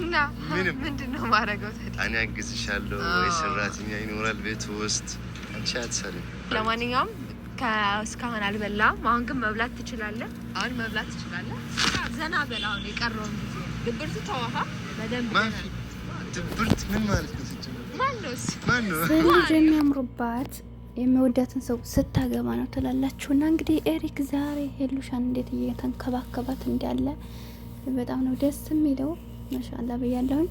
እና ምንድነው ማረጋው ታዲያ? እኔ አግዝሻለሁ ወይ ሰራተኛ ይኖራል ቤት ውስጥ አንቺ አትሰሪም። ለማንኛውም እስካሁን አልበላም። አሁን ግን መብላት ትችላለህ። አሁን መብላት ትችላለህ። ዘና በል። አሁን የቀረውን ጊዜ ድብርት ተዋሃ በደንብ ድብርት ምን ማለት ነው? ማነው ልጅ የሚያምሩባት የሚወዳትን ሰው ስታገባ ነው ትላላችሁና እንግዲህ ኤሪክ ዛሬ ሄሉሻን እንዴት እየተንከባከባት እንዳለ በጣም ነው ደስ የሚለው። ማሻአላ ብያለሁኝ።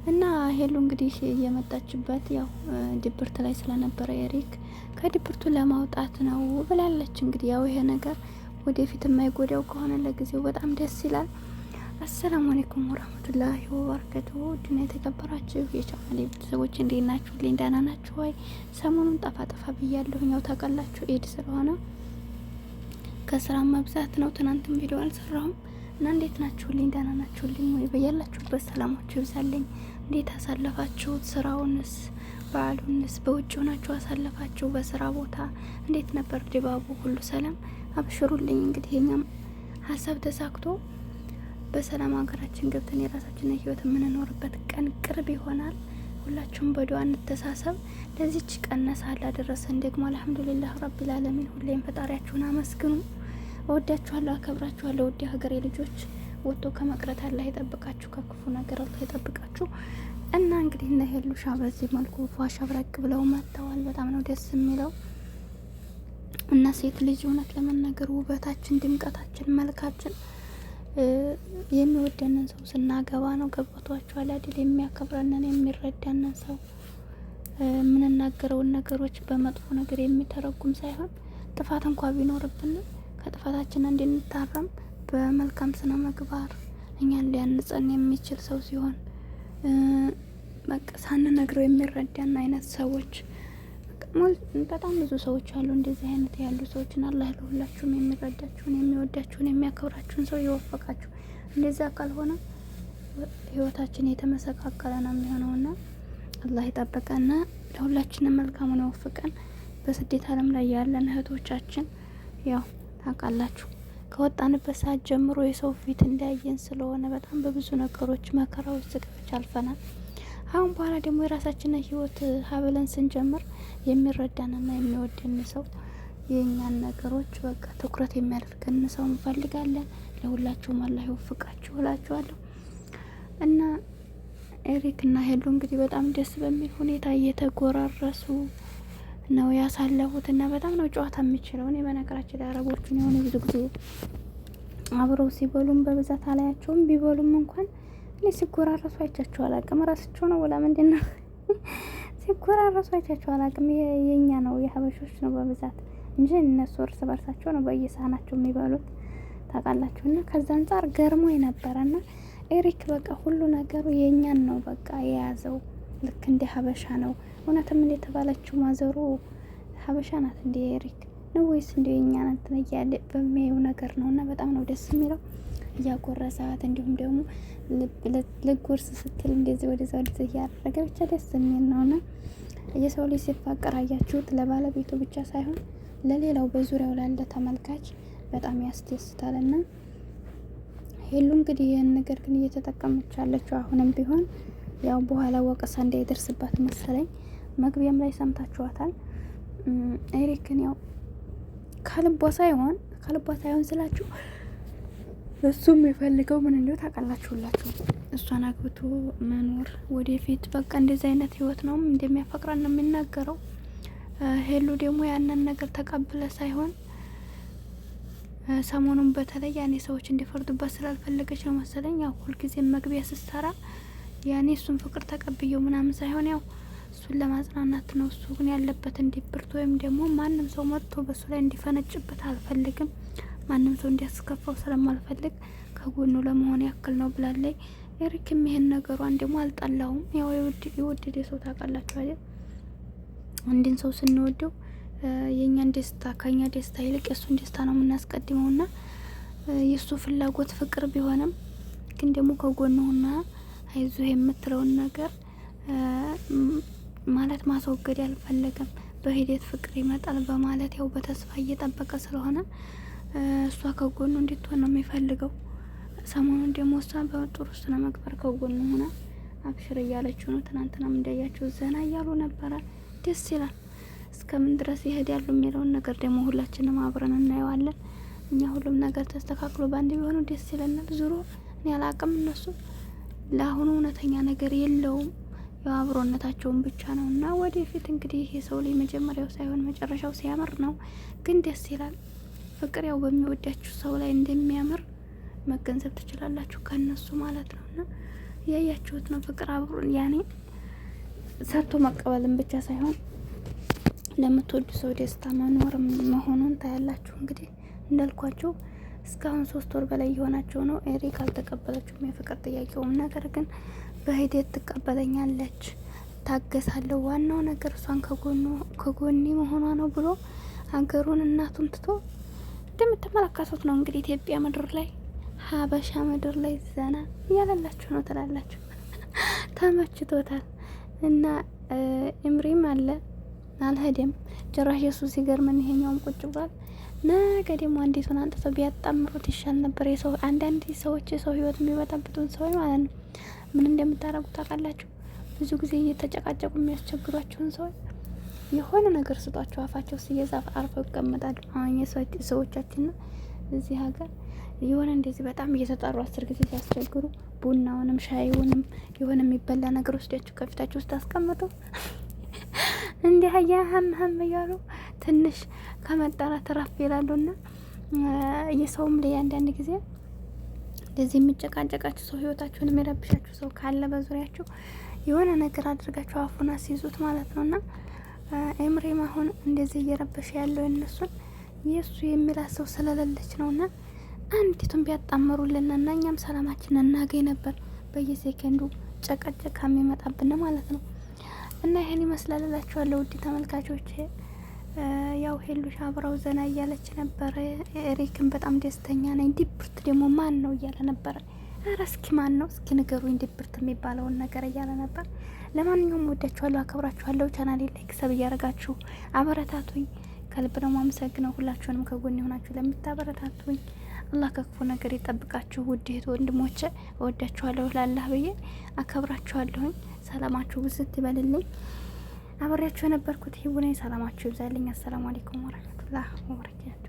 እና ሄሉ እንግዲህ እየመጣችበት ያው ድብርት ላይ ስለነበረ ኤሪክ ከድብርቱ ለማውጣት ነው ብላለች። እንግዲህ ያው ይሄ ነገር ወደፊት የማይጎዳው ከሆነ ለጊዜው በጣም ደስ ይላል። አሰላሙ አለይኩም ወራህመቱላሂ ወበረካቱሁ። ድና የተከበራችሁ የቻናሌ ቤተሰቦች እንዴት ናችሁ? ደህና ናችሁ ወይ? ሰሞኑን ጠፋ ብያለሁኝ። ያው ታውቃላችሁ ኢድ ስለሆነ ከስራ መብዛት ነው። ትናንትም ቪዲዮ አልሰራሁም እና እንዴት ናችሁ? ደህና ናችሁልኝ ወይ? በያላችሁበት ሰላማችሁ ይብዛልኝ። እንዴት አሳለፋችሁት? ስራውንስ በዓሉንስ በውጭ ሆናችሁ አሳለፋችሁ? በስራ ቦታ እንዴት ነበር ድባቡ? ሁሉ ሰላም? አብሽሩልኝ። እንግዲህ የኛም ሀሳብ ተሳክቶ በሰላም ሀገራችን ገብተን የራሳችንን ህይወት የምንኖርበት ቀን ቅርብ ይሆናል። ሁላችሁም በዱዓ እንተሳሰብ። ለዚች ቀን ነሳላ ደረሰን። ደግሞ አልሐምዱሊላህ ረቢል ዓለሚን። ሁሌም ፈጣሪያችሁን አመስግኑ። እወዳችኋለሁ፣ አከብራችኋለሁ። ውድ ሀገሬ ልጆች ወጥቶ ከመቅረት አላህ ይጠብቃችሁ፣ ከክፉ ነገር አላህ ይጠብቃችሁ። እና እንግዲህ እነ ሄሉሻ በዚህ መልኩ ፏሻ ብረቅ ብለው መጥተዋል። በጣም ነው ደስ የሚለው። እና ሴት ልጅ እውነት ለመናገር ውበታችን፣ ድምቀታችን፣ መልካችን የሚወደንን ሰው ስናገባ ነው። ገብቷችኋል አይደል? የሚያከብረንን የሚረዳንን ሰው የምንናገረውን ነገሮች በመጥፎ ነገር የሚተረጉም ሳይሆን ጥፋት እንኳ ቢኖርብን ከጥፋታችን እንድንታረም በመልካም ስነ ምግባር እኛን ሊያንጸን የሚችል ሰው ሲሆን በቃ ሳንነግረው የሚረዳን አይነት ሰዎች በጣም ብዙ ሰዎች አሉ። እንደዚህ አይነት ያሉ ሰዎችን አላህ ለሁላችሁም የሚረዳችሁን የሚወዳችሁን የሚያከብራችሁን ሰው ይወፈቃችሁ። እንደዛ ካልሆነ ህይወታችን የተመሰቃቀለ ነው የሚሆነውና አላህ ይጠብቀና ለሁላችንም መልካሙን ይወፍቀን። በስደት ዓለም ላይ ያለን እህቶቻችን ያው ታውቃላችሁ ከወጣንበት ሰዓት ጀምሮ የሰው ፊት እንዳያየን ስለሆነ በጣም በብዙ ነገሮች መከራዎች፣ ስቃዮች አልፈናል። አሁን በኋላ ደግሞ የራሳችንን ህይወት ሀብለን ስንጀምር የሚረዳንና የሚወደን ሰው የእኛን ነገሮች በቃ ትኩረት የሚያደርገን ሰው እንፈልጋለን። ለሁላችሁም አላህ ይወፍቃችሁ እላችኋለሁ። እና ኤሪክ እና ሄሉ እንግዲህ በጣም ደስ በሚል ሁኔታ እየተጎራረሱ ነው ያሳለፉት እና በጣም ነው ጨዋታ የሚችለው። እኔ በነገራችን ላይ አረቦቹን የሆነ ብዙ ጊዜ አብረው ሲበሉም በብዛት አላያቸውም። ቢበሉም እንኳን እኔ ሲጎራረሱ አይቻቸው አላቅም። ራሳቸው ነው ወላ ምንድነው ሲጎራረሱ አይቻቸው አላቅም። የኛ ነው የሀበሾች ነው በብዛት እንጂ እነሱ እርስ በርሳቸው ነው በየሳህናቸው የሚበሉት ታውቃላችሁና ከዛ አንፃር ገርሞ የነበረና ኤሪክ በቃ ሁሉ ነገሩ የኛን ነው በቃ የያዘው ልክ እንደ ሀበሻ ነው። እውነትም እንደ ተባለችው ማዘሩ ሀበሻ ናት እንደ ኤሪክ ነው ወይስ እንደ የኛ ናት እያለ በሚያየው ነገር ነውና በጣም ነው ደስ የሚለው። እያጎረሳት እንዲሁም ደግሞ ልጎርስ ስትል እንደዚህ ወደዛ እያደረገ ብቻ ደስ የሚል ነውና የሰው ልጅ ሲፋቀር አያችሁት ለባለቤቱ ብቻ ሳይሆን ለሌላው በዙሪያው ላለ ተመልካች በጣም ያስደስታልና ሄሉ እንግዲህ ይህን ነገር ግን እየተጠቀመች ያለችው አሁንም ቢሆን ያው በኋላ ወቀሳ እንዳይደርስባት መሰለኝ። መግቢያም ላይ ሰምታችኋታል። ኤሪክን ያው ከልቧ ሳይሆን ስላችሁ እሱም የሚፈልገው ምን እንደው ታውቃላችሁላችሁ እሷን አግብቶ መኖር ወደፊት በቃ እንደዚህ አይነት ህይወት ነው እንደሚያፈቅራን ነው የሚናገረው። ሄሉ ደግሞ ያንን ነገር ተቀብለ ሳይሆን ሰሞኑን በተለይ ያኔ ሰዎች እንዲፈርዱባት ስላልፈለገች ነው መሰለኝ ያው ሁልጊዜ መግቢያ ስትሰራ ያኔ እሱን ፍቅር ተቀብየው ምናምን ሳይሆን ያው እሱን ለማጽናናት ነው። እሱ ግን ያለበት እንዲብርት ወይም ደግሞ ማንም ሰው መጥቶ በሱ ላይ እንዲፈነጭበት አልፈልግም፣ ማንም ሰው እንዲያስከፋው ስለማልፈልግ ከጎኑ ለመሆን ያክል ነው ብላለች። ኤሪክም ይሄን ነገሯን ደግሞ አልጠላውም። ያው የወደደ ሰው ታውቃላችሁ አይደል? አንድን ሰው ስንወደው የኛን ደስታ ከኛ ደስታ ይልቅ የሱን ደስታ ነው የምናስቀድመውና የሱ ፍላጎት ፍቅር ቢሆንም ግን ደግሞ ከጎኑና አይዞ የምትለውን ነገር ማለት ማስወገድ ያልፈለገም በሂደት ፍቅር ይመጣል በማለት ያው በተስፋ እየጠበቀ ስለሆነ እሷ ከጎኑ እንድትሆን ነው የሚፈልገው። ሰሞኑን ደግሞ እሷ በጥሩ ስነ ምግባር ከጎኑ ሆና አብሽር እያለችው ነው። ትናንትናም እንዳያቸው ዘና እያሉ ነበረ። ደስ ይላል። እስከምን ድረስ ይሄዳሉ የሚለውን ነገር ደግሞ ሁላችንም አብረን እናየዋለን። እኛ ሁሉም ነገር ተስተካክሎ ባንድ ቢሆኑ ደስ ይለናል። ዙሮ እኔ አላቅም፣ እነሱ ለአሁኑ እውነተኛ ነገር የለውም፣ ያው አብሮነታቸውን ብቻ ነው። እና ወደፊት እንግዲህ ይሄ ሰው ላይ መጀመሪያው ሳይሆን መጨረሻው ሲያምር ነው። ግን ደስ ይላል። ፍቅር ያው በሚወዳችሁ ሰው ላይ እንደሚያምር መገንዘብ ትችላላችሁ፣ ከነሱ ማለት ነው። እና ያያችሁት ነው ፍቅር አብሮን ያኔ ሰርቶ መቀበልን ብቻ ሳይሆን ለምትወዱ ሰው ደስታ መኖርም መሆኑን ታያላችሁ። እንግዲህ እንዳልኳችሁ እስካሁን 3 ወር በላይ የሆናቸው ነው። ኤሪክ አልተቀበለችውም የፍቅር ጥያቄውም፣ ነገር ግን በሂደት ትቀበለኛለች፣ ታገሳለሁ፣ ዋናው ነገር እሷን ከጎኔ መሆኗ ነው ብሎ ሀገሩን እናቱን ትቶ እንደምትመለከቱት ነው እንግዲህ ኢትዮጵያ ምድር ላይ ሀበሻ ምድር ላይ ዘና እያላላችሁ ነው ትላላችሁ። ተመችቶታል። እና እምሪም አለ አልሄደም ጭራሽ የሱ ሲገርመን ይሄኛውም ቁጭ ብሏል። ነገ ደግሞ አንዲቱን አንጥተው ቢያጣምሩት ይሻል ነበር። የሰው አንዳንድ ሰዎች የሰው ህይወት የሚበጣብጡን ሰው ማለት ነው ምን እንደምታረጉ ታውቃላችሁ? ብዙ ጊዜ እየተጨቃጨቁ የሚያስቸግሯቸውን ሰዎች የሆነ ነገር ስጧቸው፣ አፋቸው ሲየዛፍ አርፈው ይቀመጣሉ። አሁን ሰዎቻችን ነው እዚህ ሀገር የሆነ እንደዚህ በጣም እየተጣሩ 10 ጊዜ ሲያስቸግሩ ቡናውንም ሻይውንም የሆነ የሚበላ ነገር ወስዳችሁ ከፊታችሁ ውስጥ አስቀምጡ። እንዲህ ሀም እያሉ ትንሽ ከመጣራት ራፍ ይላሉና የሰውም ላይ አንዳንድ ጊዜ እንደዚህ የሚጨቃጨቃችሁ ሰው ህይወታችሁን የሚረብሻችሁ ሰው ካለ በዙሪያችሁ የሆነ ነገር አድርጋችሁ አፉን አስይዙት ማለት ነውና ኤምሬም አሁን እንደዚህ እየረበሸ ያለው የነሱን የሱ የሚላት ሰው ስለሌለች ነውና አንዲቱን ቢያጣመሩልን እና እኛም ሰላማችን እናገኝ ነበር። በየሴከንዱ ጨቀጨቃ የሚመጣብን ማለት ነው። እና ይሄን ይመስላል እላችኋለሁ ውድ ተመልካቾች። ያው ሄሉሻ አብራው ዘና እያለች ነበረ። ኤሪክን በጣም ደስተኛ ነኝ፣ ድብርት ደግሞ ማን ነው እያለ ነበረ። ኧረ እስኪ ማን ነው እስኪ ንገሩኝ ድብርት የሚባለውን ነገር እያለ ነበር። ለማንኛውም ወዳችኋለሁ፣ አከብራችኋለሁ። ቻናሌ ላይክ ሰብ እያደረጋችሁ አበረታቱኝ። ከልብ ነው ማመሰግነው ሁላችሁንም ከጎን የሆናችሁ ለምታበረታቱኝ። አላህ ከክፉ ነገር ይጠብቃችሁ። ውድ እህት ወንድሞቼ እወዳችኋለሁ። ላላህ ብዬ አከብራችኋለሁኝ። ሰላማችሁ ብዝት ይበልልኝ። አብሬያችሁ የነበርኩት ይሁን። ሰላማችሁ ይብዛልኝ። አሰላሙ አለይኩም ወራህመቱላህ ወበረካቱ።